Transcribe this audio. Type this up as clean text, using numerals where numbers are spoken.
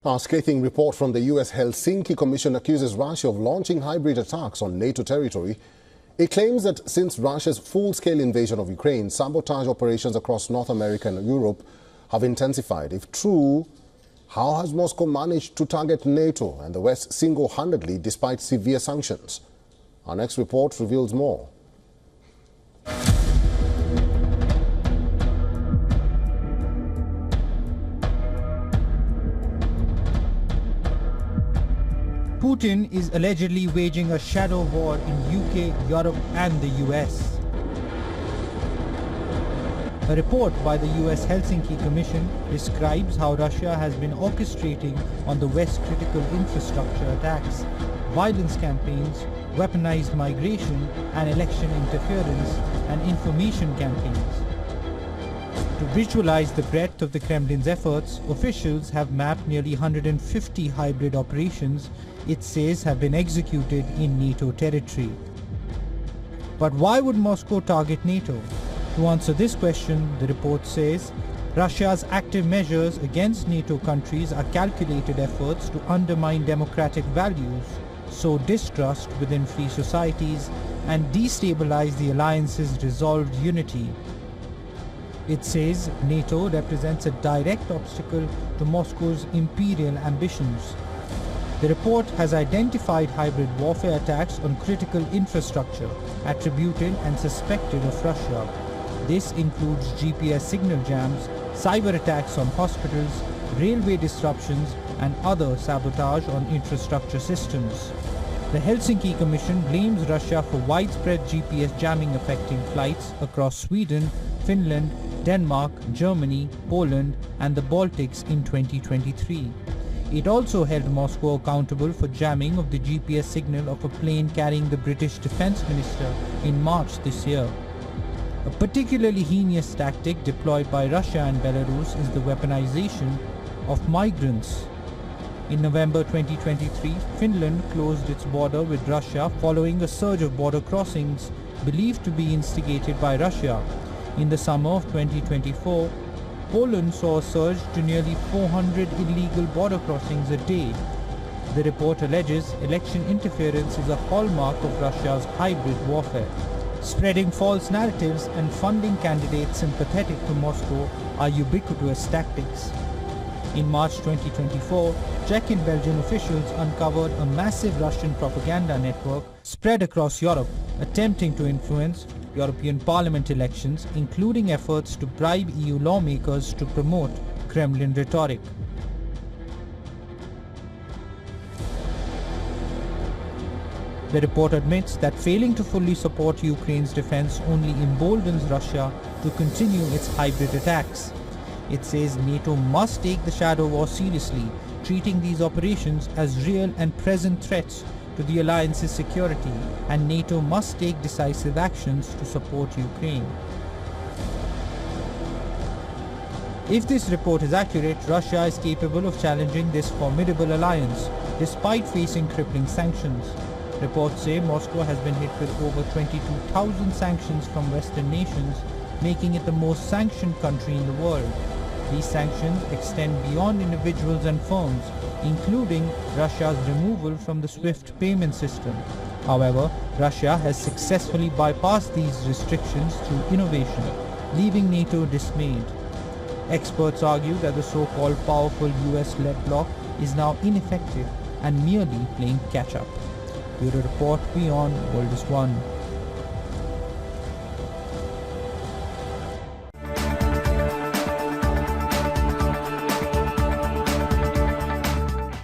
A scathing report from the U.S. Helsinki Commission accuses Russia of launching hybrid attacks on NATO territory. It claims that since Russia's full-scale invasion of Ukraine, sabotage operations across North America and Europe have intensified. If true, how has Moscow managed to target NATO and the West single-handedly despite severe sanctions? Our next report reveals more. Putin is allegedly waging a shadow war in UK, Europe and the US. A report by the US Helsinki Commission describes how Russia has been orchestrating on the West critical infrastructure attacks, violence campaigns, weaponized migration and election interference and information campaigns. To visualize the breadth of the Kremlin's efforts, officials have mapped nearly 150 hybrid operations it says have been executed in NATO territory. But why would Moscow target NATO? To answer this question, the report says Russia's active measures against NATO countries are calculated efforts to undermine democratic values, sow distrust within free societies, and destabilize the alliance's resolved unity. It says NATO represents a direct obstacle to Moscow's imperial ambitions. The report has identified hybrid warfare attacks on critical infrastructure attributed and suspected of Russia. This includes GPS signal jams, cyber attacks on hospitals, railway disruptions, and other sabotage on infrastructure systems. The Helsinki Commission blames Russia for widespread GPS jamming affecting flights across Sweden, Finland, Denmark, Germany, Poland, and the Baltics in 2023. It also held Moscow accountable for jamming of the GPS signal of a plane carrying the British Defence Minister in March this year. A particularly heinous tactic deployed by Russia and Belarus is the weaponization of migrants. In November 2023, Finland closed its border with Russia following a surge of border crossings believed to be instigated by Russia. In the summer of 2024, Poland saw a surge to nearly 400 illegal border crossings a day. The report alleges election interference is a hallmark of Russia's hybrid warfare. Spreading false narratives and funding candidates sympathetic to Moscow are ubiquitous tactics. In March 2024, Czech and Belgian officials uncovered a massive Russian propaganda network spread across Europe, attempting to influence European Parliament elections, including efforts to bribe EU lawmakers to promote Kremlin rhetoric. The report admits that failing to fully support Ukraine's defense only emboldens Russia to continue its hybrid attacks. It says NATO must take the shadow war seriously, treating these operations as real and present threats to the alliance's security, and NATO must take decisive actions to support Ukraine. If this report is accurate, Russia is capable of challenging this formidable alliance, despite facing crippling sanctions. Reports say Moscow has been hit with over 22,000 sanctions from Western nations, making it the most sanctioned country in the world. These sanctions extend beyond individuals and firms, including Russia's removal from the SWIFT payment system. However, Russia has successfully bypassed these restrictions through innovation, leaving NATO dismayed. Experts argue that the so-called powerful US-led bloc is now ineffective and merely playing catch-up. Bureau Report, WION, World is One.